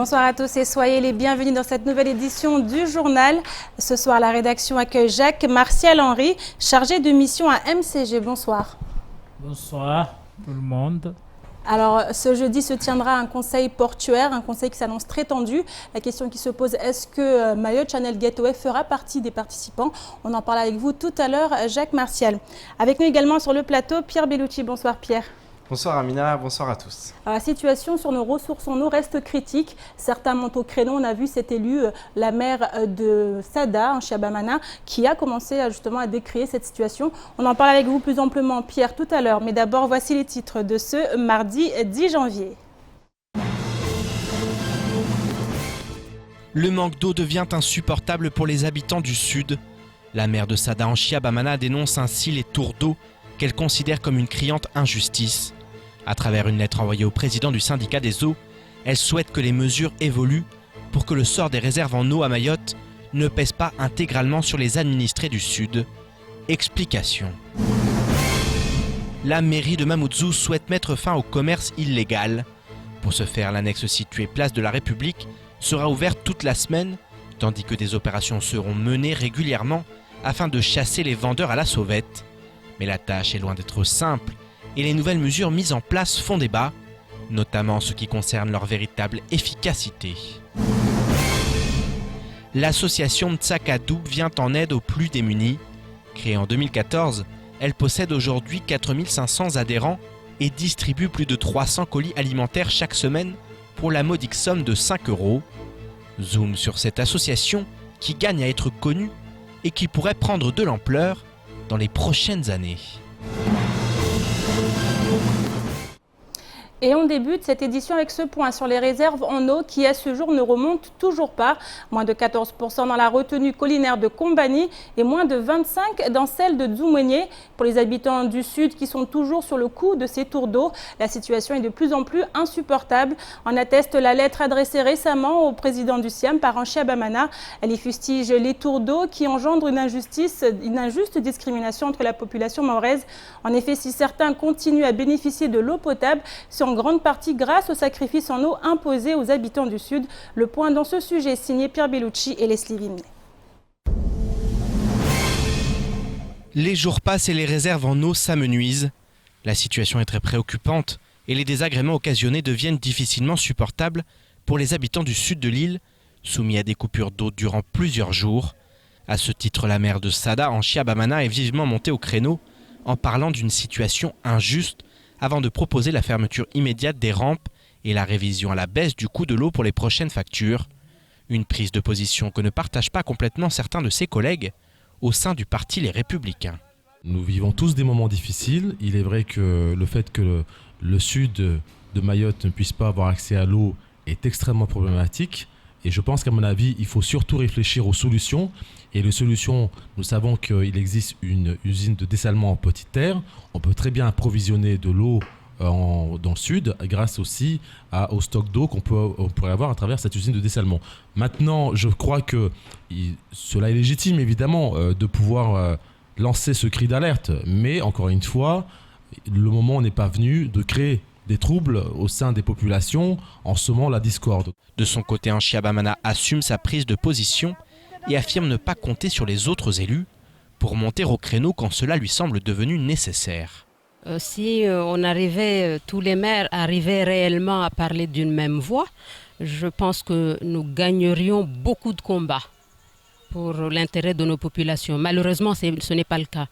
Bonsoir à tous et soyez les bienvenus dans cette nouvelle édition du journal. Ce soir, la rédaction accueille Jacques Martial Henry, chargé de mission à MCG. Bonsoir. Bonsoir tout le monde. Alors, ce jeudi se tiendra un conseil portuaire, un conseil qui s'annonce très tendu. La question qui se pose, est-ce que Mayotte Channel Gateway fera partie des participants? On en parle avec vous tout à l'heure, Jacques Martial. Avec nous également sur le plateau, Pierre Bellucci. Bonsoir Pierre. Bonsoir Amina, bonsoir à tous. Alors, la situation sur nos ressources en eau reste critique. Certains montent au créneau. On a vu cet élu, la maire de Sada, en Chiabamana, qui a commencé justement à décrire cette situation. On en parle avec vous plus amplement, Pierre, tout à l'heure. Mais d'abord, voici les titres de ce mardi 10 janvier. Le manque d'eau devient insupportable pour les habitants du Sud. La maire de Sada, en Chiabamana, dénonce ainsi les tours d'eau qu'elle considère comme une criante injustice. À travers une lettre envoyée au président du syndicat des eaux, elle souhaite que les mesures évoluent pour que le sort des réserves en eau à Mayotte ne pèse pas intégralement sur les administrés du Sud. Explication. La mairie de Mamoudzou souhaite mettre fin au commerce illégal. Pour ce faire, l'annexe située place de la République sera ouverte toute la semaine, tandis que des opérations seront menées régulièrement afin de chasser les vendeurs à la sauvette. Mais la tâche est loin d'être simple et les nouvelles mesures mises en place font débat, notamment en ce qui concerne leur véritable efficacité. L'association Mtsakadou vient en aide aux plus démunis. Créée en 2014, elle possède aujourd'hui 4500 adhérents et distribue plus de 300 colis alimentaires chaque semaine pour la modique somme de 5 €. Zoom sur cette association qui gagne à être connue et qui pourrait prendre de l'ampleur dans les prochaines années. Et on débute cette édition avec ce point sur les réserves en eau qui, à ce jour, ne remontent toujours pas. Moins de 14% dans la retenue collinaire de Kombani et moins de 25% dans celle de Dzoumouenié. Pour les habitants du Sud qui sont toujours sur le coup de ces tours d'eau, la situation est de plus en plus insupportable. En atteste la lettre adressée récemment au président du SIAM par Anchia Bamana. Elle y fustige les tours d'eau qui engendrent une injuste discrimination entre la population mahoraise. En effet, si certains continuent à bénéficier de l'eau potable, c'est en grande partie grâce au sacrifice en eau imposé aux habitants du Sud. Le point dans ce sujet signé Pierre Bellucci et Leslie Vimley. Les jours passent et les réserves en eau s'amenuisent. La situation est très préoccupante et les désagréments occasionnés deviennent difficilement supportables pour les habitants du sud de l'île, soumis à des coupures d'eau durant plusieurs jours. À ce titre, la maire de Sada, en Chiabamana, est vivement montée au créneau en parlant d'une situation injuste avant de proposer la fermeture immédiate des rampes et la révision à la baisse du coût de l'eau pour les prochaines factures. Une prise de position que ne partagent pas complètement certains de ses collègues au sein du parti Les Républicains. Nous vivons tous des moments difficiles. Il est vrai que le fait que le sud de Mayotte ne puisse pas avoir accès à l'eau est extrêmement problématique. Et je pense qu'à mon avis, il faut surtout réfléchir aux solutions. Et les solutions, nous savons qu'il existe une usine de dessalement en petite terre. On peut très bien approvisionner de l'eau dans le sud grâce aussi au stock d'eau qu'on pourrait avoir à travers cette usine de dessalement. Maintenant, je crois que cela est légitime, évidemment, de pouvoir lancer ce cri d'alerte. Mais encore une fois, le moment n'est pas venu de créer des troubles au sein des populations en semant la discorde. De son côté, Anchia Bamana assume sa prise de position et affirme ne pas compter sur les autres élus pour monter au créneau quand cela lui semble devenu nécessaire. Si on arrivait, tous les maires arrivaient réellement à parler d'une même voix, je pense que nous gagnerions beaucoup de combats pour l'intérêt de nos populations. Malheureusement, ce n'est pas le cas.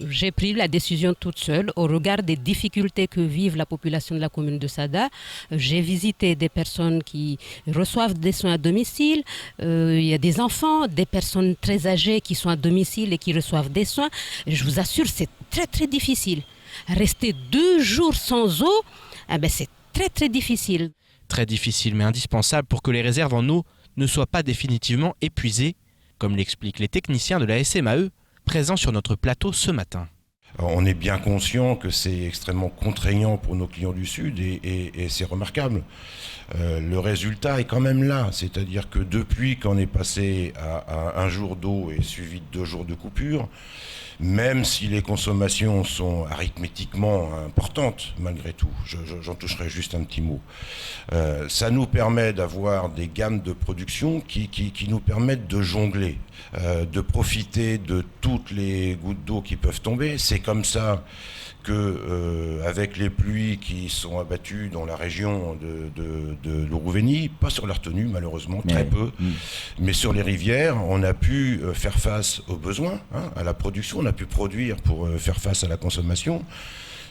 J'ai pris la décision toute seule au regard des difficultés que vivent la population de la commune de Sada. J'ai visité des personnes qui reçoivent des soins à domicile. Il y a des enfants, des personnes très âgées qui sont à domicile et qui reçoivent des soins. Je vous assure, c'est très très difficile. Rester 2 jours sans eau, c'est très très difficile. Très difficile mais indispensable pour que les réserves en eau ne soient pas définitivement épuisées, comme l'expliquent les techniciens de la SMAE présents sur notre plateau ce matin. Alors, on est bien conscient que c'est extrêmement contraignant pour nos clients du Sud et c'est remarquable. Le résultat est quand même là, c'est-à-dire que depuis qu'on est passé à 1 jour d'eau et suivi de 2 jours de coupure, même si les consommations sont arithmétiquement importantes malgré tout. J'en toucherai juste un petit mot. Ça nous permet d'avoir des gammes de production qui nous permettent de jongler, de profiter de toutes les gouttes d'eau qui peuvent tomber. C'est comme ça que, avec les pluies qui sont abattues dans la région de l'Ourouveni, pas sur la retenue malheureusement, très peu, mais sur les rivières, on a pu faire face aux besoins, à la production, on a pu produire pour faire face à la consommation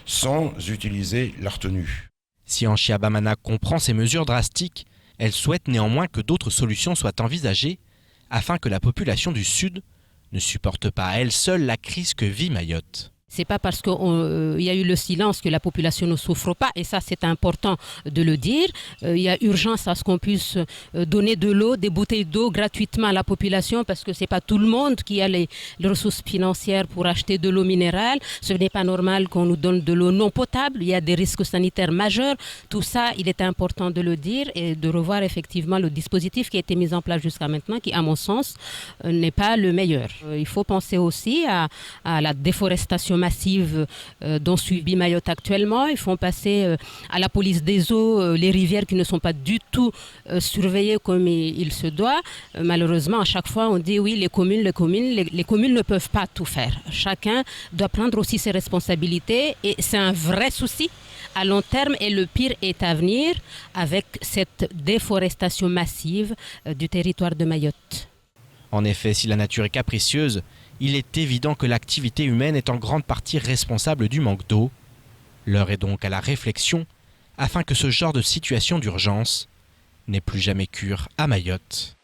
sans utiliser la retenue. Si Anchiabamana comprend ces mesures drastiques, elle souhaite néanmoins que d'autres solutions soient envisagées afin que la population du Sud ne supporte pas à elle seule la crise que vit Mayotte. C'est pas parce qu'il y a eu le silence que la population ne souffre pas, et ça c'est important de le dire. Il y a urgence à ce qu'on puisse donner de l'eau, des bouteilles d'eau gratuitement à la population, parce que c'est pas tout le monde qui a les ressources financières pour acheter de l'eau minérale. Ce n'est pas normal qu'on nous donne de l'eau non potable, il y a des risques sanitaires majeurs. Tout ça, il est important de le dire et de revoir effectivement le dispositif qui a été mis en place jusqu'à maintenant, qui à mon sens n'est pas le meilleur. Il faut penser aussi à la déforestation massive dont subit Mayotte actuellement. Ils font passer à la police des eaux les rivières qui ne sont pas du tout surveillées comme il se doit. Malheureusement, à chaque fois, on dit oui, les communes ne peuvent pas tout faire. Chacun doit prendre aussi ses responsabilités et c'est un vrai souci à long terme et le pire est à venir avec cette déforestation massive du territoire de Mayotte. En effet, si la nature est capricieuse, il est évident que l'activité humaine est en grande partie responsable du manque d'eau. L'heure est donc à la réflexion afin que ce genre de situation d'urgence n'ait plus jamais cure à Mayotte.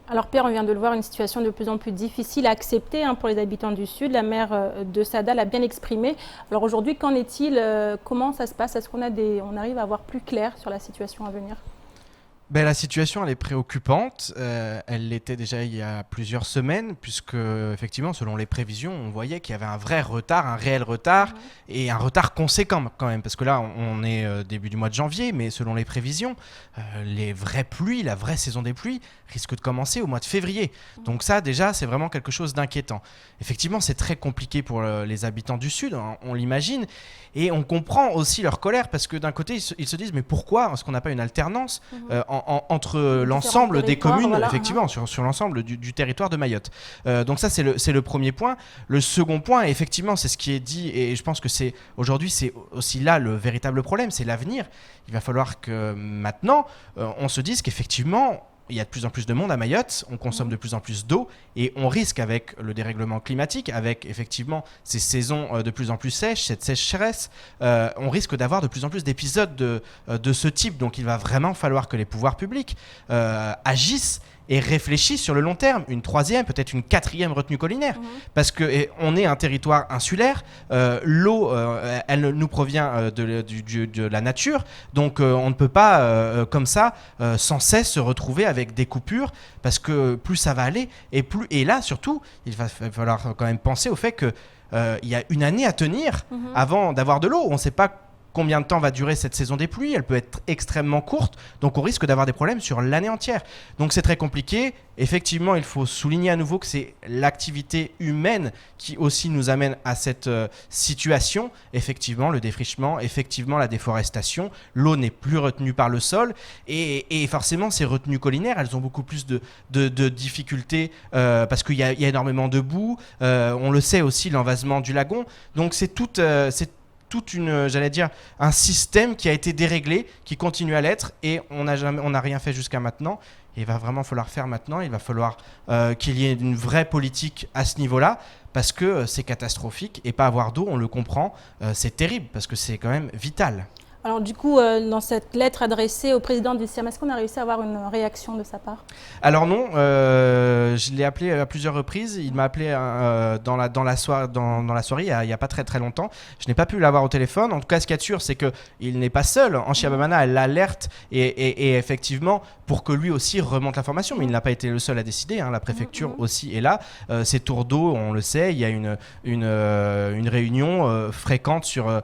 Alors Pierre, on vient de le voir, une situation de plus en plus difficile à accepter pour les habitants du Sud. La maire de Sada l'a bien exprimé. Alors aujourd'hui, qu'en est-il? Comment ça se passe? Est-ce qu'on arrive à voir plus clair sur la situation à venir? La situation elle est préoccupante, elle l'était déjà il y a plusieurs semaines puisque effectivement selon les prévisions on voyait qu'il y avait un réel retard et un retard conséquent quand même parce que là on est début du mois de janvier mais selon les prévisions les vraies pluies, la vraie saison des pluies risque de commencer au mois de février. Donc ça déjà c'est vraiment quelque chose d'inquiétant. Effectivement c'est très compliqué pour les habitants du Sud, on l'imagine et on comprend aussi leur colère parce que d'un côté ils se disent mais pourquoi est-ce qu'on n'a pas une alternance entre l'ensemble des communes, voilà, effectivement, sur l'ensemble du territoire de Mayotte. Donc ça, c'est le premier point. Le second point, effectivement, c'est ce qui est dit, et je pense que aujourd'hui, c'est aussi là le véritable problème, c'est l'avenir. Il va falloir que maintenant, on se dise qu'effectivement, il y a de plus en plus de monde à Mayotte, on consomme de plus en plus d'eau et on risque avec le dérèglement climatique, avec effectivement ces saisons de plus en plus sèches, cette sécheresse, on risque d'avoir de plus en plus d'épisodes de ce type. Donc il va vraiment falloir que les pouvoirs publics agissent et réfléchissent sur le long terme, une troisième, peut-être une quatrième retenue collinaire, parce qu'on est un territoire insulaire, l'eau, elle nous provient de la nature, donc on ne peut pas, comme ça, sans cesse se retrouver avec des coupures, parce que plus ça va aller, et là, surtout, il va falloir quand même penser au fait qu'il y a une année à tenir avant d'avoir de l'eau. On ne sait pas combien de temps va durer cette saison des pluies, elle peut être extrêmement courte, donc on risque d'avoir des problèmes sur l'année entière. Donc c'est très compliqué. Effectivement, il faut souligner à nouveau que c'est l'activité humaine qui aussi nous amène à cette situation. Effectivement, le défrichement, effectivement la déforestation, l'eau n'est plus retenue par le sol et forcément ces retenues collinaires, elles ont beaucoup plus de difficultés parce qu'il y a énormément de boue. On le sait aussi, l'envasement du lagon. Donc c'est toute un système qui a été déréglé, qui continue à l'être et on n'a rien fait jusqu'à maintenant. Et il va vraiment falloir faire maintenant, il va falloir qu'il y ait une vraie politique à ce niveau-là parce que c'est catastrophique et pas avoir d'eau, on le comprend, c'est terrible parce que c'est quand même vital. Alors du coup, dans cette lettre adressée au président du CIAM, est-ce qu'on a réussi à avoir une réaction de sa part? Alors non, je l'ai appelé à plusieurs reprises. Il m'a appelé dans la soirée il n'y a pas très très longtemps. Je n'ai pas pu l'avoir au téléphone. En tout cas, ce qu'il y a de sûr, c'est qu'il n'est pas seul. Anchiabamana, elle l'alerte et effectivement, pour que lui aussi remonte l'information. Mais il n'a pas été le seul à décider. La préfecture aussi est là. Ces tours d'eau, on le sait, il y a une réunion fréquente sur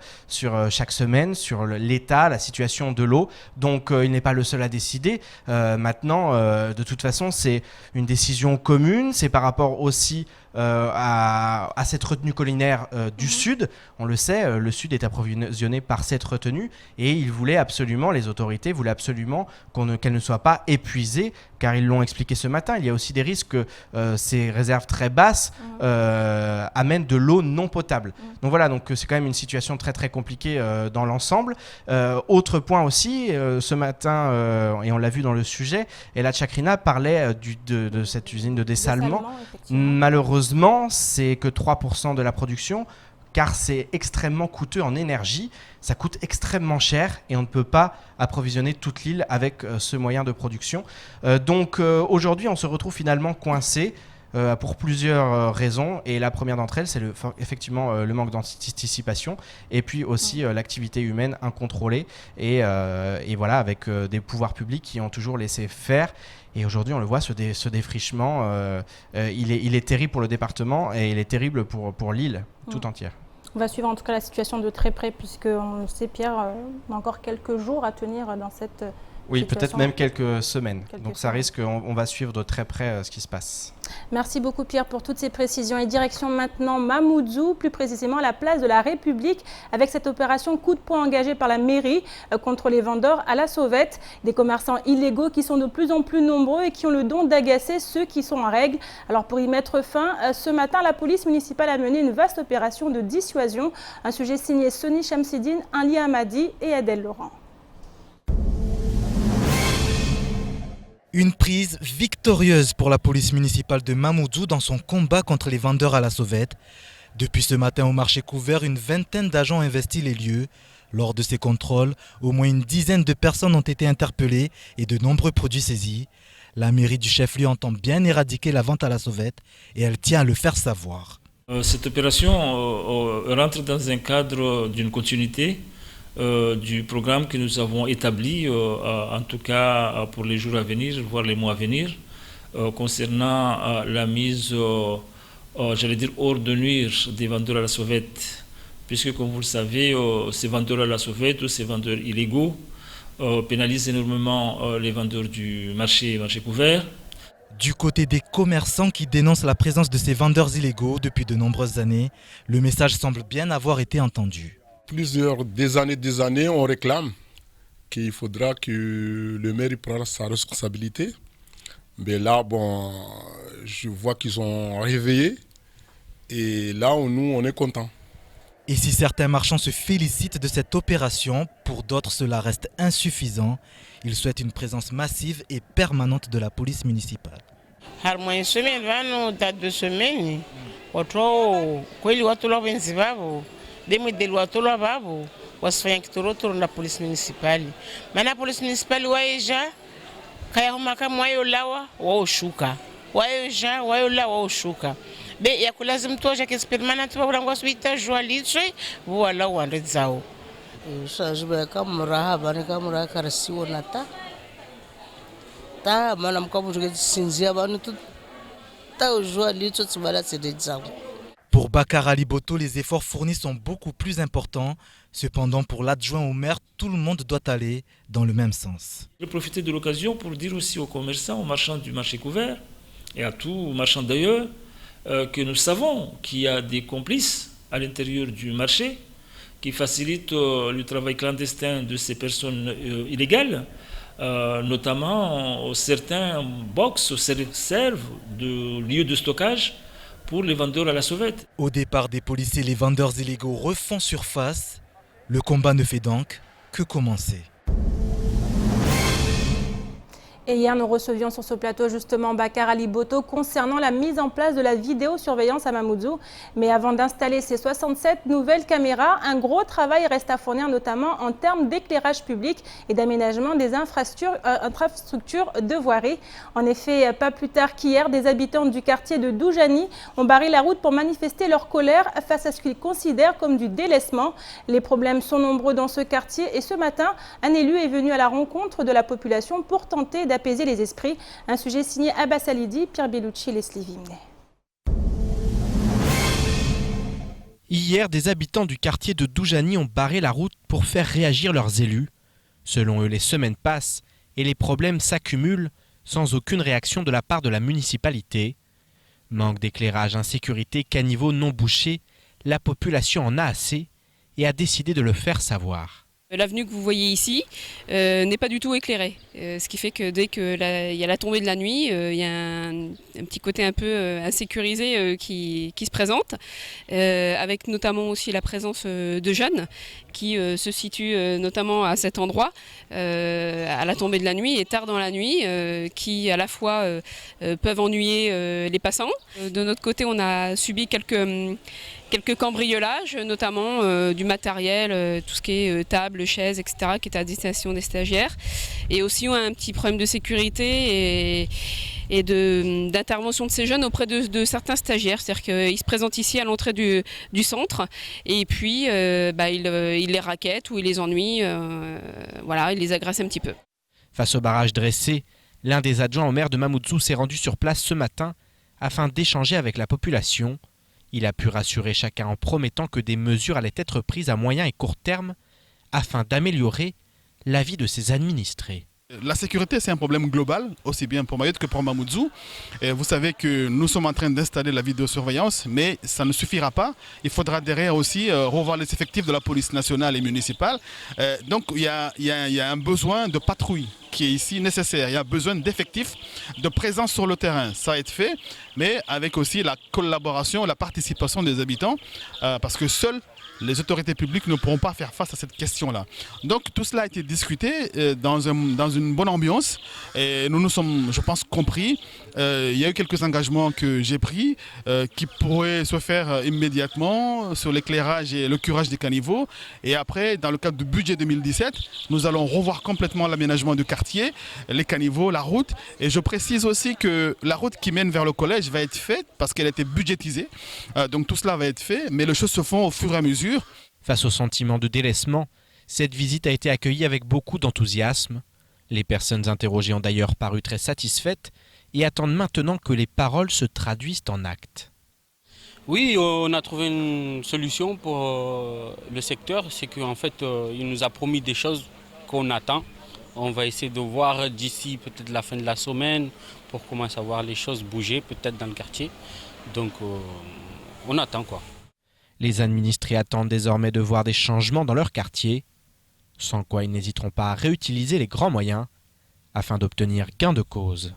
chaque semaine sur l'état, la situation de l'eau. Donc il n'est pas le seul à décider. Maintenant, de toute façon, c'est une décision commune. C'est par rapport aussi à cette retenue collinaire du Sud. On le sait, le Sud est approvisionné par cette retenue et les autorités voulaient absolument qu'elle ne soit pas épuisée, car ils l'ont expliqué ce matin. Il y a aussi des risques que ces réserves très basses amènent de l'eau non potable. Donc voilà, c'est quand même une situation très très compliquée dans l'ensemble. Autre point aussi, ce matin, et on l'a vu dans le sujet, Ella Chakrina parlait de cette usine de dessalement. Malheureusement, c'est que 3% de la production, car c'est extrêmement coûteux en énergie, ça coûte extrêmement cher et on ne peut pas approvisionner toute l'île avec ce moyen de production. Donc aujourd'hui, on se retrouve finalement coincé pour plusieurs raisons, et la première d'entre elles, c'est effectivement le manque d'anticipation et puis aussi l'activité humaine incontrôlée et voilà, avec des pouvoirs publics qui ont toujours laissé faire. Et aujourd'hui, on le voit, ce défrichement, il est terrible pour le département et il est terrible pour l'île tout entière. On va suivre en tout cas la situation de très près, puisqu'on le sait, Pierre, on a encore quelques jours à tenir dans cette oui, situation. peut-être même quelques semaines. Donc ça risque, on va suivre de très près ce qui se passe. Merci beaucoup Pierre pour toutes ces précisions. Et direction maintenant Mamoudzou, plus précisément à la place de la République, avec cette opération coup de poing engagée par la mairie contre les vendeurs à la sauvette. Des commerçants illégaux qui sont de plus en plus nombreux et qui ont le don d'agacer ceux qui sont en règle. Alors pour y mettre fin, ce matin, la police municipale a mené une vaste opération de dissuasion. Un sujet signé Sony Chamsidine, Ali Hamadi et Adèle Laurent. Une prise victorieuse pour la police municipale de Mamoudzou dans son combat contre les vendeurs à la sauvette. Depuis ce matin au marché couvert, une vingtaine d'agents ont investi les lieux. Lors de ces contrôles, au moins une dizaine de personnes ont été interpellées et de nombreux produits saisis. La mairie du chef-lieu entend bien éradiquer la vente à la sauvette et elle tient à le faire savoir. Cette opération rentre dans un cadre d'une continuité du programme que nous avons établi, en tout cas pour les jours à venir, voire les mois à venir, concernant la mise, j'allais dire, hors de nuire des vendeurs à la sauvette. Puisque, comme vous le savez, ces vendeurs à la sauvette ou ces vendeurs illégaux pénalisent énormément les vendeurs du marché couvert. Du côté des commerçants qui dénoncent la présence de ces vendeurs illégaux depuis de nombreuses années, le message semble bien avoir été entendu. Des années, on réclame qu'il faudra que le maire prenne sa responsabilité. Mais là, je vois qu'ils sont réveillés et là, nous, on est contents. Et si certains marchands se félicitent de cette opération, pour d'autres, cela reste insuffisant. Ils souhaitent une présence massive et permanente de la police municipale. Demidelwatolo babo wasifanya kitorotoro na polisi municipali. Maana polisi municipali waeja kaya humaka mwayo lawa waoshuka. Waeja wayo lawa waoshuka. Be ya kulazimu toja kespermana tuba bulango hospital joalitwe wala wande zao. Sajube kama rahaba ni kama rakarasiwo nata. Ta maana mkabu sinzia banu tu ta joalitwe tsibala tsedezao. Pour Bakar Ali Boto, les efforts fournis sont beaucoup plus importants. Cependant, pour l'adjoint au maire, tout le monde doit aller dans le même sens. Je vais profiter de l'occasion pour dire aussi aux commerçants, aux marchands du marché couvert et à tous marchands d'ailleurs que nous savons qu'il y a des complices à l'intérieur du marché qui facilitent le travail clandestin de ces personnes illégales, notamment certains box servent de lieu de stockage pour les vendeurs à la sauvette. Au départ des policiers, les vendeurs illégaux refont surface. Le combat ne fait donc que commencer. Et hier, nous recevions sur ce plateau justement Bakar Ali Boto concernant la mise en place de la vidéosurveillance à Mamoudzou. Mais avant d'installer ces 67 nouvelles caméras, un gros travail reste à fournir, notamment en termes d'éclairage public et d'aménagement des infrastructures de voirie. En effet, pas plus tard qu'hier, des habitants du quartier de Doujani ont barré la route pour manifester leur colère face à ce qu'ils considèrent comme du délaissement. Les problèmes sont nombreux dans ce quartier et ce matin, un élu est venu à la rencontre de la population pour tenter d'apaiser les esprits. Un sujet signé Abbas Alidi, Pierre Bellucci et Leslie Vimnet. Hier, des habitants du quartier de Doujani ont barré la route pour faire réagir leurs élus. Selon eux, les semaines passent et les problèmes s'accumulent sans aucune réaction de la part de la municipalité. Manque d'éclairage, insécurité, caniveaux non bouchés, la population en a assez et a décidé de le faire savoir. L'avenue que vous voyez ici n'est pas du tout éclairée, ce qui fait que dès qu'il y a la tombée de la nuit, il y a un petit côté un peu insécurisé qui se présente, avec notamment aussi la présence de jeunes qui se situent notamment à cet endroit, à la tombée de la nuit et tard dans la nuit, qui à la fois peuvent ennuyer les passants. De notre côté, on a subi quelques cambriolages, notamment du matériel, tout ce qui est table, chaises, etc., qui est à destination des stagiaires. Et aussi on a un petit problème de sécurité et d'intervention de ces jeunes auprès de certains stagiaires. C'est-à-dire qu'ils se présentent ici à l'entrée du centre et puis ils les raquettent ou ils les ennuient, voilà, ils les agressent un petit peu. Face au barrage dressé, l'un des adjoints au maire de Mamoudzou s'est rendu sur place ce matin afin d'échanger avec la population. Il a pu rassurer chacun en promettant que des mesures allaient être prises à moyen et court terme afin d'améliorer la vie de ses administrés. La sécurité, c'est un problème global, aussi bien pour Mayotte que pour Mamoudzou. Et vous savez que nous sommes en train d'installer la vidéosurveillance, mais ça ne suffira pas. Il faudra derrière aussi revoir les effectifs de la police nationale et municipale. Donc il y a un besoin de patrouille qui est ici nécessaire. Il y a besoin d'effectifs, de présence sur le terrain. Ça va être fait, mais avec aussi la collaboration, la participation des habitants, parce que seuls les autorités publiques ne pourront pas faire face à cette question-là. Donc tout cela a été discuté dans une bonne ambiance et nous nous sommes, je pense, compris. Il y a eu quelques engagements que j'ai pris qui pourraient se faire immédiatement sur l'éclairage et le curage des caniveaux. Et après, dans le cadre du budget 2017, nous allons revoir complètement l'aménagement du quartier, les caniveaux, la route. Et je précise aussi que la route qui mène vers le collège va être faite parce qu'elle a été budgétisée. Donc tout cela va être fait, mais les choses se font au fur et à mesure. Face au sentiment de délaissement, cette visite a été accueillie avec beaucoup d'enthousiasme. Les personnes interrogées ont d'ailleurs paru très satisfaites et attendent maintenant que les paroles se traduisent en actes. Oui, on a trouvé une solution pour le secteur. C'est qu'en fait, il nous a promis des choses qu'on attend. On va essayer de voir d'ici peut-être la fin de la semaine pour commencer à voir les choses bouger peut-être dans le quartier. Donc on attend quoi. Les administrés attendent désormais de voir des changements dans leur quartier, sans quoi ils n'hésiteront pas à réutiliser les grands moyens afin d'obtenir gain de cause.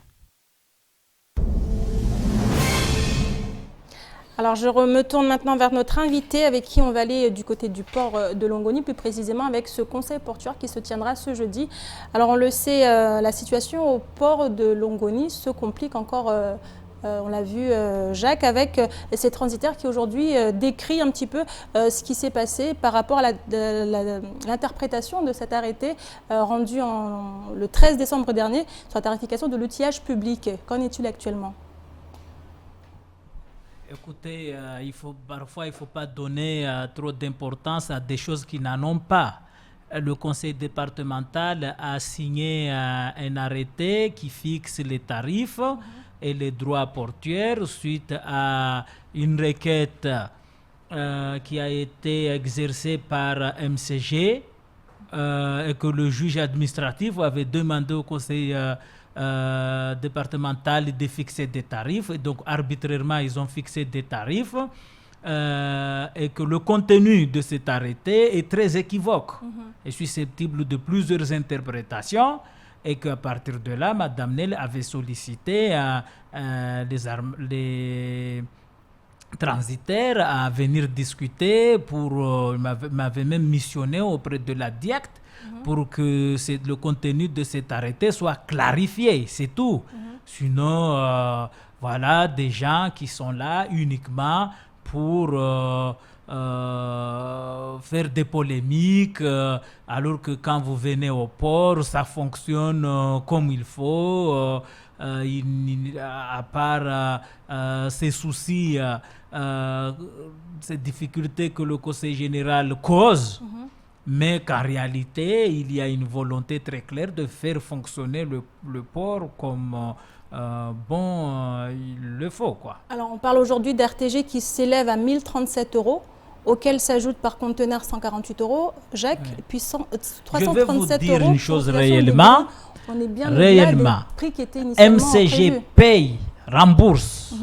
Alors je me tourne maintenant vers notre invité avec qui on va aller du côté du port de Longoni, plus précisément avec ce conseil portuaire qui se tiendra ce jeudi. Alors on le sait, la situation au port de Longoni se complique encore. On l'a vu, Jacques, avec ces transitaires qui aujourd'hui décrit un petit peu ce qui s'est passé par rapport à l'interprétation de cet arrêté rendu le 13 décembre dernier sur la tarification de l'outillage public. Qu'en est-il actuellement ? Écoutez, parfois il ne faut pas donner trop d'importance à des choses qui n'en ont pas. Le conseil départemental a signé un arrêté qui fixe les tarifs et les droits portuaires suite à une requête qui a été exercée par MCG et que le juge administratif avait demandé au conseil départemental de fixer des tarifs. Et donc arbitrairement, ils ont fixé des tarifs et que le contenu de cet arrêté est très équivoque et susceptible de plusieurs interprétations. Et qu'à partir de là, Mme Nel avait sollicité les transitaires à venir discuter m'avait même missionné auprès de la DIACT pour que le contenu de cet arrêté soit clarifié, c'est tout. Sinon, voilà des gens qui sont là uniquement pour faire des polémiques, alors que quand vous venez au port, ça fonctionne comme il faut, à part ces soucis, ces difficultés que le Conseil général cause, mais qu'en réalité, il y a une volonté très claire de faire fonctionner le port comme il le faut, quoi. Alors, on parle aujourd'hui d'RTG qui s'élève à 1037 €. auquel s'ajoute par conteneur 148 €, Jacques, et puis 337 €. Je vais vous dire une chose réellement. On est bien réellement. Des prix qui étaient initialement MCG prévus. paye, rembourse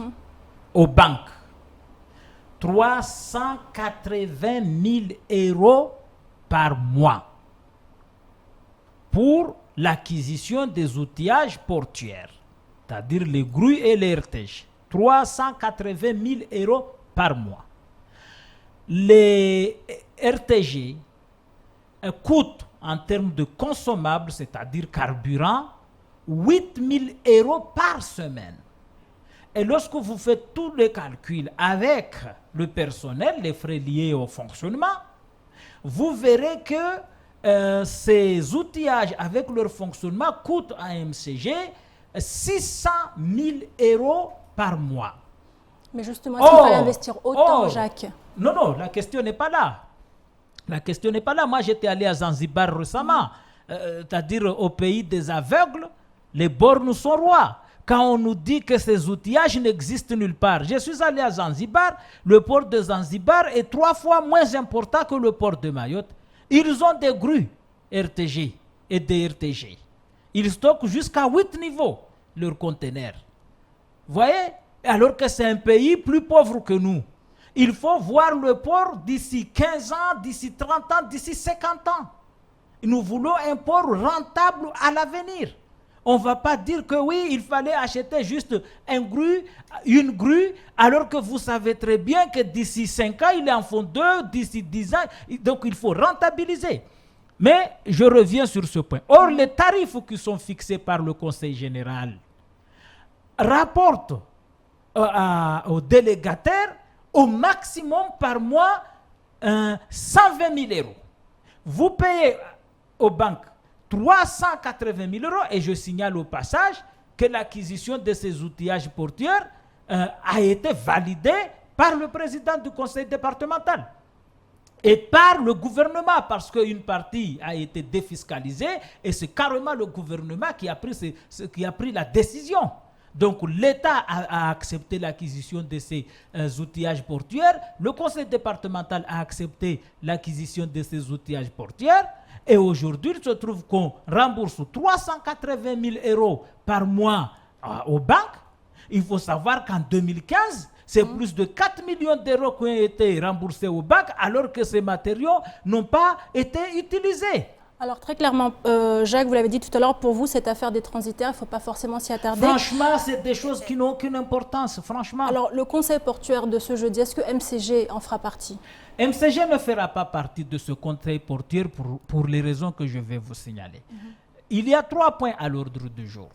aux banques 380 000 € par mois pour l'acquisition des outillages portuaires, c'est-à-dire les grues et les RTG. 380 000 € par mois. Les RTG coûtent en termes de consommables, c'est-à-dire carburant, 8 000 € par semaine. Et lorsque vous faites tous les calculs avec le personnel, les frais liés au fonctionnement, vous verrez que ces outillages avec leur fonctionnement coûtent à MCG 600 000 € par mois. Mais justement, est-ce qu'il fallait investir autant, Jacques? Non, la question n'est pas là. La question n'est pas là. Moi, j'étais allé à Zanzibar récemment, c'est-à-dire au pays des aveugles, les bornes sont rois. Quand on nous dit que ces outillages n'existent nulle part. Je suis allé à Zanzibar, le port de Zanzibar est 3 fois moins important que le port de Mayotte. Ils ont des grues RTG et des RTG. Ils stockent jusqu'à 8 niveaux leurs conteneurs. Vous voyez? Alors que c'est un pays plus pauvre que nous. Il faut voir le port d'ici 15 ans, d'ici 30 ans, d'ici 50 ans. Nous voulons un port rentable à l'avenir. On ne va pas dire que oui, il fallait acheter juste une grue, alors que vous savez très bien que d'ici 5 ans, il en faut 2, d'ici 10 ans. Donc, il faut rentabiliser. Mais je reviens sur ce point. Or, les tarifs qui sont fixés par le Conseil général rapportent aux délégataires au maximum par mois 120 000 €. Vous payez aux banques 380 000 € et je signale au passage que l'acquisition de ces outillages portuaires a été validée par le président du conseil départemental et par le gouvernement parce qu'une partie a été défiscalisée et c'est carrément le gouvernement qui a pris la décision. Donc l'État a accepté l'acquisition de ces outillages portuaires, le conseil départemental a accepté l'acquisition de ces outillages portuaires et aujourd'hui il se trouve qu'on rembourse 380 000 € par mois aux banques. Il faut savoir qu'en 2015, c'est plus de 4 millions d'euros qui ont été remboursés aux banques alors que ces matériaux n'ont pas été utilisés. Alors très clairement, Jacques, vous l'avez dit tout à l'heure, pour vous, cette affaire des transitaires, il ne faut pas forcément s'y attarder. Franchement, c'est des choses qui n'ont aucune importance, franchement. Alors le conseil portuaire de ce jeudi, est-ce que MCG en fera partie? MCG ne fera pas partie de ce conseil portuaire pour les raisons que je vais vous signaler. Il y a 3 points à l'ordre du jour.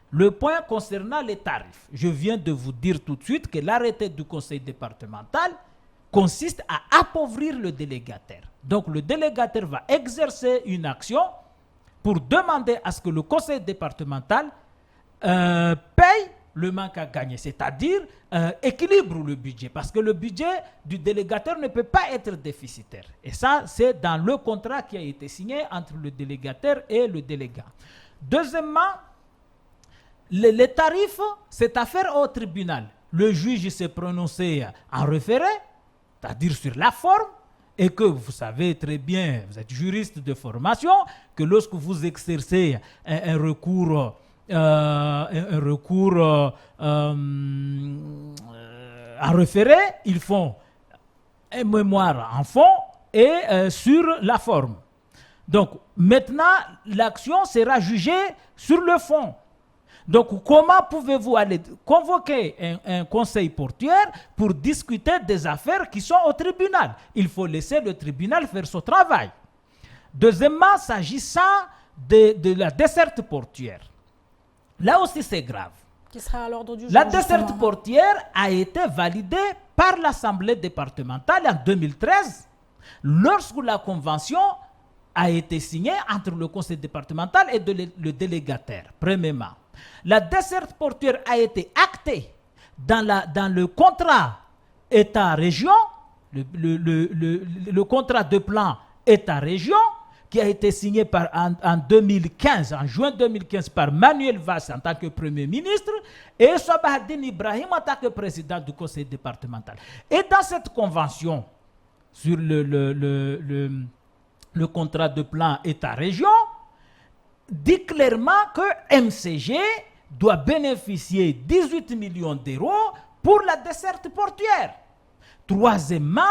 Le point concernant les tarifs. Je viens de vous dire tout de suite que l'arrêté du conseil départemental consiste à appauvrir le délégataire. Donc le délégataire va exercer une action pour demander à ce que le conseil départemental paye le manque à gagner, c'est-à-dire équilibre le budget, parce que le budget du délégataire ne peut pas être déficitaire. Et ça, c'est dans le contrat qui a été signé entre le délégataire et le délégat. Deuxièmement, les tarifs, c'est affaire au tribunal. Le juge s'est prononcé en référé, c'est-à-dire sur la forme, et que vous savez très bien, vous êtes juriste de formation, que lorsque vous exercez un recours en référé, ils font un mémoire en fond et sur la forme. Donc maintenant, l'action sera jugée sur le fond. Donc, comment pouvez-vous aller convoquer un conseil portuaire pour discuter des affaires qui sont au tribunal? Il faut laisser le tribunal faire son travail. Deuxièmement, s'agissant de la desserte portuaire, là aussi c'est grave. Qui sera à l'ordre du jour. La desserte portuaire a été validée par l'Assemblée départementale en 2013, lorsque la convention a été signée entre le conseil départemental et le délégataire, premièrement. La desserte portuaire a été actée dans le contrat État-région, le contrat de plan État-région, qui a été signé en 2015, en juin 2015, par Manuel Valls en tant que Premier ministre et Sabahattin Ibrahim en tant que président du conseil départemental. Et dans cette convention, sur le contrat de plan État-région dit clairement que MCG doit bénéficier 18 millions d'euros pour la desserte portuaire. Troisièmement,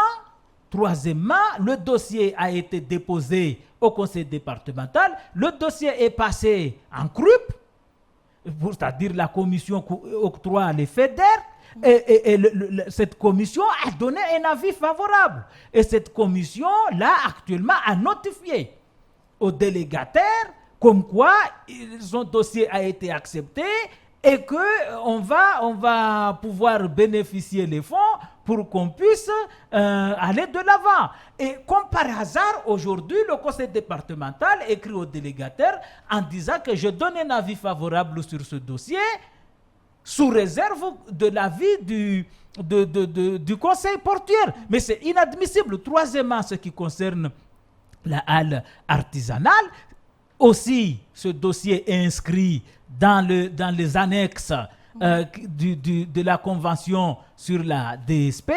le dossier a été déposé au conseil départemental. Le dossier est passé en CRUP, c'est-à-dire la commission qui octroie les FEDER. Et cette commission a donné un avis favorable. Et cette commission, là, actuellement, a notifié au délégataire comme quoi son dossier a été accepté et qu'on va pouvoir bénéficier des fonds pour qu'on puisse aller de l'avant. Et comme par hasard, aujourd'hui, le conseil départemental écrit au délégataire en disant que je donne un avis favorable sur ce dossier sous réserve de l'avis du conseil portuaire. Mais c'est inadmissible. Troisièmement, ce qui concerne la halle artisanale, aussi ce dossier est inscrit dans les annexes de la convention sur la DSP.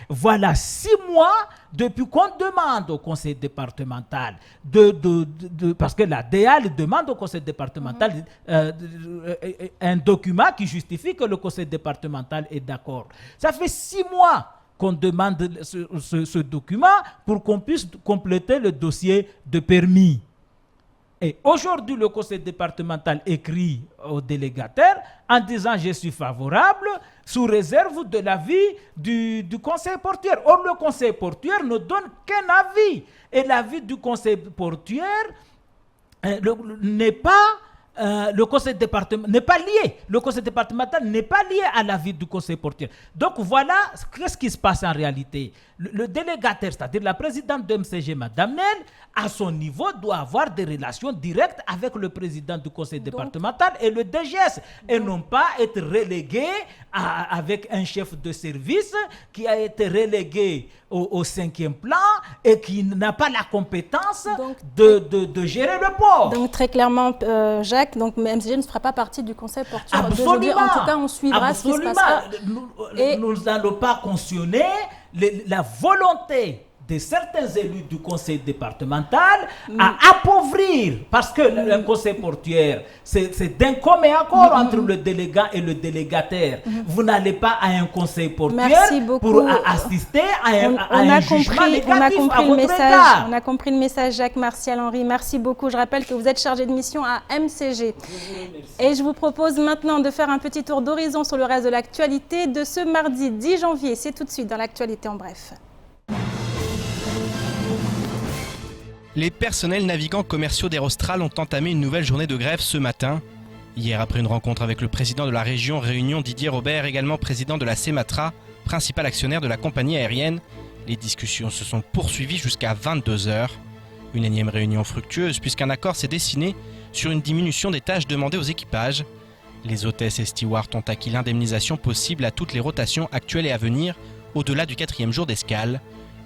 Voilà 6 mois depuis qu'on demande au conseil départemental parce que la DEAL demande au conseil départemental un document qui justifie que le conseil départemental est d'accord. Ça fait 6 mois qu'on demande ce document pour qu'on puisse compléter le dossier de permis. Et aujourd'hui, le conseil départemental écrit au délégataire en disant « je suis favorable » sous réserve de l'avis du conseil portuaire. Or, le conseil portuaire ne donne qu'un avis. Et l'avis du conseil portuaire n'est pas... le conseil départemental n'est pas lié. Le conseil départemental n'est pas lié à l'avis du conseil portuaire. Donc voilà ce qui se passe en réalité. Le délégataire, c'est-à-dire la présidente de MCG, Madame Nel, à son niveau, doit avoir des relations directes avec le président du conseil départemental et le DGS, et non pas être relégué avec un chef de service qui a été relégué au 5e plan et qui n'a pas la compétence de gérer le port. Donc très clairement, Jacques, donc MCG ne fera pas partie du conseil portuaire d'aujourd'hui. En tout cas, on suivra ce qui se passera. Nous n'allons pas cautionner la volonté de certains élus du conseil départemental à appauvrir, parce que le conseil portuaire, c'est d'un commun accord entre le délégant et le délégataire. Vous n'allez pas à un conseil portuaire pour assister à un jugement négatif à votre égard. On a compris le message, Jacques Martial Henry. Merci beaucoup. Je rappelle que vous êtes chargé de mission à MCG. Et je vous propose maintenant de faire un petit tour d'horizon sur le reste de l'actualité de ce mardi 10 janvier. C'est tout de suite dans l'actualité en bref. Les personnels navigants commerciaux d'Aerostral ont entamé une nouvelle journée de grève ce matin. Hier, après une rencontre avec le président de la région Réunion, Didier Robert, également président de la CEMATRA, principal actionnaire de la compagnie aérienne, les discussions se sont poursuivies jusqu'à 22h. Une énième réunion fructueuse puisqu'un accord s'est dessiné sur une diminution des tâches demandées aux équipages. Les hôtesses et stewards ont acquis l'indemnisation possible à toutes les rotations actuelles et à venir, au-delà du 4e jour d'escale.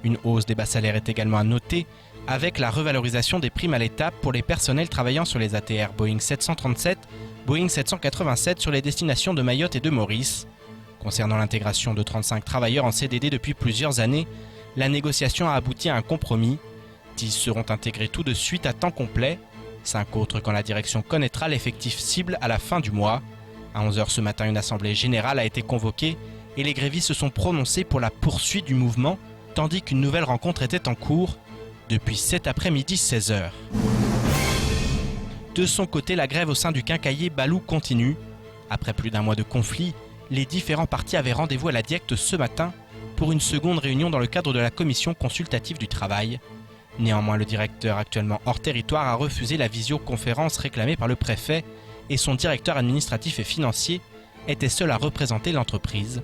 Une hausse des bas salaires est également à noter, avec la revalorisation des primes à l'étape pour les personnels travaillant sur les ATR Boeing 737, Boeing 787 sur les destinations de Mayotte et de Maurice. Concernant l'intégration de 35 travailleurs en CDD depuis plusieurs années, la négociation a abouti à un compromis. 10 seront intégrés tout de suite à temps complet, 5 autres quand la direction connaîtra l'effectif cible à la fin du mois. À 11h ce matin, une assemblée générale a été convoquée et les grévistes se sont prononcés pour la poursuite du mouvement, tandis qu'une nouvelle rencontre était en cours depuis cet après-midi 16h. De son côté, la grève au sein du quincaillier Balou continue. Après plus d'un mois de conflit, les différents partis avaient rendez-vous à la Diecte ce matin pour une seconde réunion dans le cadre de la commission consultative du travail. Néanmoins, le directeur actuellement hors territoire a refusé la visioconférence réclamée par le préfet et son directeur administratif et financier était seul à représenter l'entreprise.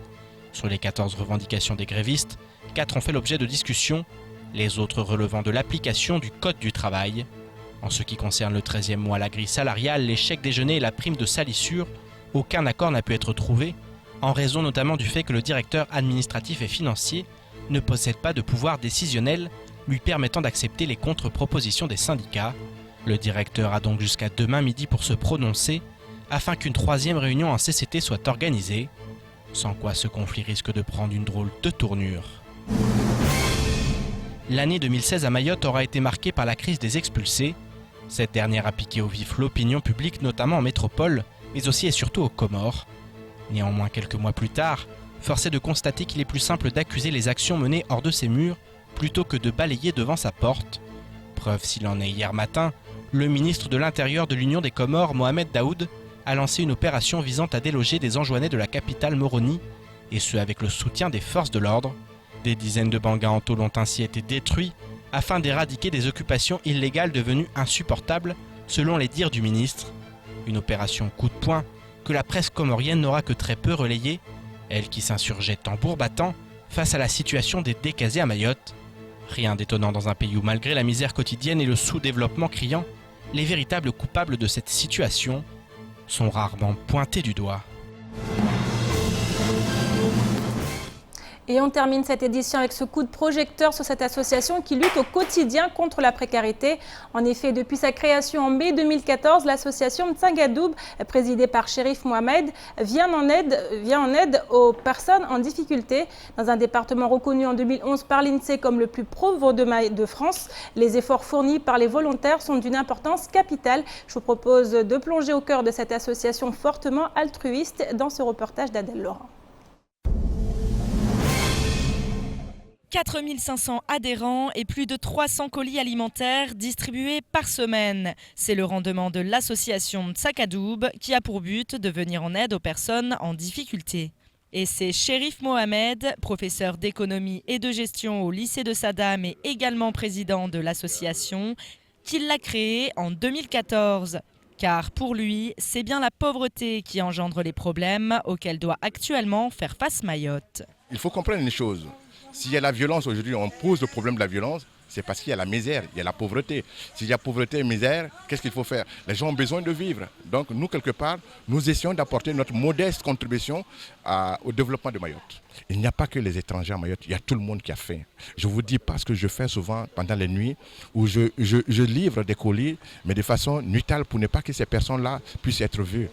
Sur les 14 revendications des grévistes, 4 ont fait l'objet de discussions, les autres relevant de l'application du Code du travail. En ce qui concerne le 13e mois, la grille salariale, les chèques déjeuner et la prime de salissure, aucun accord n'a pu être trouvé, en raison notamment du fait que le directeur administratif et financier ne possède pas de pouvoir décisionnel lui permettant d'accepter les contre-propositions des syndicats. Le directeur a donc jusqu'à demain midi pour se prononcer, afin qu'une 3e réunion en CCT soit organisée, sans quoi ce conflit risque de prendre une drôle de tournure. l'année 2016 à Mayotte aura été marquée par la crise des expulsés. Cette dernière a piqué au vif l'opinion publique, notamment en métropole, mais aussi et surtout aux Comores. Néanmoins, quelques mois plus tard, force est de constater qu'il est plus simple d'accuser les actions menées hors de ses murs plutôt que de balayer devant sa porte. Preuve s'il en est, hier matin, le ministre de l'Intérieur de l'Union des Comores, Mohamed Daoud, a lancé une opération visant à déloger des Anjouanais de la capitale Moroni, et ce avec le soutien des forces de l'ordre. Des dizaines de bangas en tôle ont ainsi été détruits afin d'éradiquer des occupations illégales devenues insupportables, selon les dires du ministre. Une opération coup de poing que la presse comorienne n'aura que très peu relayée, elle qui s'insurgeait tambour battant face à la situation des décasés à Mayotte. Rien d'étonnant dans un pays où, malgré la misère quotidienne et le sous-développement criant, les véritables coupables de cette situation sont rarement pointés du doigt. Et on termine cette édition avec ce coup de projecteur sur cette association qui lutte au quotidien contre la précarité. En effet, depuis sa création en mai 2014, l'association Mtsagadoub, présidée par Chérif Mohamed, vient en aide aux personnes en difficulté. Dans un département reconnu en 2011 par l'INSEE comme le plus pauvre de France, les efforts fournis par les volontaires sont d'une importance capitale. Je vous propose de plonger au cœur de cette association fortement altruiste dans ce reportage d'Adèle Laurent. 4500 adhérents et plus de 300 colis alimentaires distribués par semaine. C'est le rendement de l'association Mtsagadoub qui a pour but de venir en aide aux personnes en difficulté. Et c'est Chérif Mohamed, professeur d'économie et de gestion au lycée de Sada, mais également président de l'association, qui l'a créée en 2014. Car pour lui, c'est bien la pauvreté qui engendre les problèmes auxquels doit actuellement faire face Mayotte. Il faut comprendre une chose. S'il y a la violence aujourd'hui, on pose le problème de la violence, c'est parce qu'il y a la misère, il y a la pauvreté. S'il y a pauvreté et misère, qu'est-ce qu'il faut faire? Les gens ont besoin de vivre. Donc nous, quelque part, nous essayons d'apporter notre modeste contribution au développement de Mayotte. Il n'y a pas que les étrangers à Mayotte, il y a tout le monde qui a faim. Je vous dis parce que je fais souvent pendant les nuits où je livre des colis, mais de façon nuitale pour ne pas que ces personnes-là puissent être vues.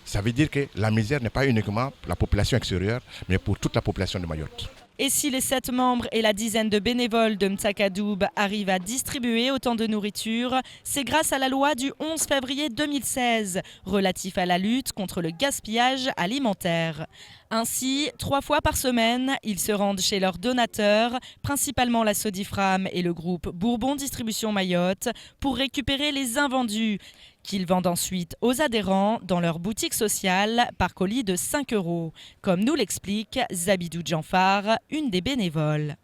Ça veut dire que la misère n'est pas uniquement pour la population extérieure, mais pour toute la population de Mayotte. Et si les 7 membres et la dizaine de bénévoles de Mtsagadoub arrivent à distribuer autant de nourriture, c'est grâce à la loi du 11 février 2016 relative à la lutte contre le gaspillage alimentaire. Ainsi, 3 fois par semaine, ils se rendent chez leurs donateurs, principalement la Sodifram et le groupe Bourbon Distribution Mayotte, pour récupérer les invendus, qu'ils vendent ensuite aux adhérents dans leur boutique sociale par colis de 5 €, comme nous l'explique Zabidou Djanfar, une des bénévoles.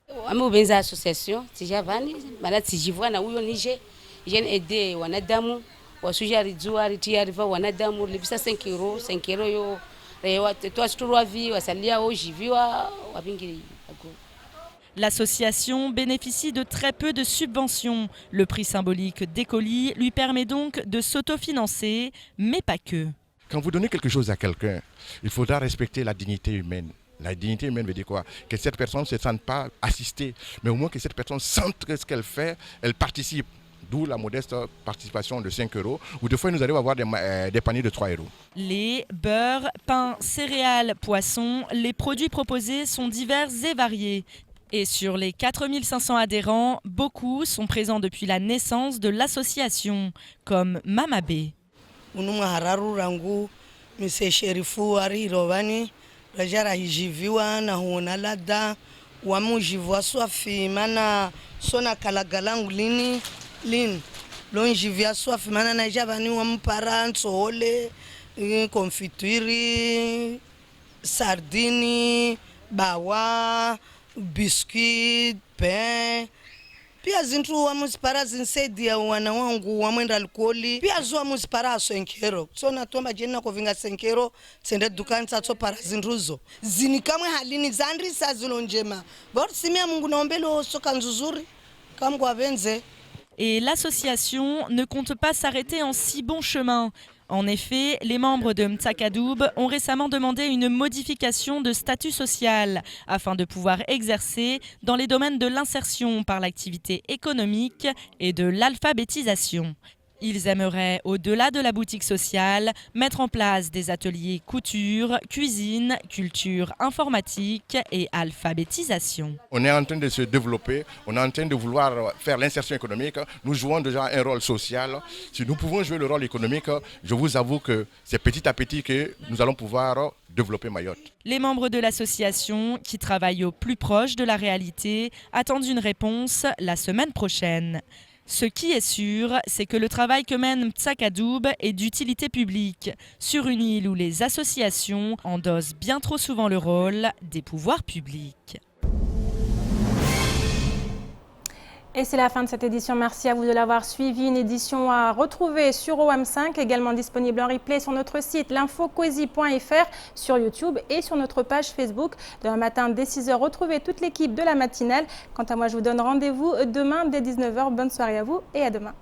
L'association bénéficie de très peu de subventions. Le prix symbolique des colis lui permet donc de s'autofinancer, mais pas que. Quand vous donnez quelque chose à quelqu'un, il faudra respecter la dignité humaine. La dignité humaine veut dire quoi? Que cette personne ne se sente pas assistée, mais au moins que cette personne sente que ce qu'elle fait, elle participe. D'où la modeste participation de 5 €, ou des fois nous arrivons à avoir des paniers de 3 €. Lait, beurre, pain, céréales, poissons, les produits proposés sont divers et variés. Et sur les 4500 adhérents, beaucoup sont présents depuis la naissance de l'association, comme Mamabé. Biscuit, pain, pia zintu wamusipara zinsaidia wana wangu wamwenda alkoli pia zwa musipara 5 €. So natomba jena kovinga 5 € tsende dukani tsatso para zintuzo zini kamwe halini zandri sazilo njema bor simia Mungu naombelo soka nzuzuri kamwe avenze. Et l'association ne compte pas s'arrêter en si bon chemin. En effet, les membres de Mtsagadoub ont récemment demandé une modification de statut social afin de pouvoir exercer dans les domaines de l'insertion par l'activité économique et de l'alphabétisation. Ils aimeraient, au-delà de la boutique sociale, mettre en place des ateliers couture, cuisine, culture informatique et alphabétisation. On est en train de se développer, on est en train de vouloir faire l'insertion économique. Nous jouons déjà un rôle social. Si nous pouvons jouer le rôle économique, je vous avoue que c'est petit à petit que nous allons pouvoir développer Mayotte. Les membres de l'association, qui travaillent au plus proche de la réalité, attendent une réponse la semaine prochaine. Ce qui est sûr, c'est que le travail que mène Mtsakadoub est d'utilité publique, sur une île où les associations endossent bien trop souvent le rôle des pouvoirs publics. Et c'est la fin de cette édition. Merci à vous de l'avoir suivi. Une édition à retrouver sur OM5, également disponible en replay sur notre site l'infocoesi.fr, sur YouTube et sur notre page Facebook. Demain matin dès 6h, retrouvez toute l'équipe de la matinale. Quant à moi, je vous donne rendez-vous demain dès 19h. Bonne soirée à vous et à demain.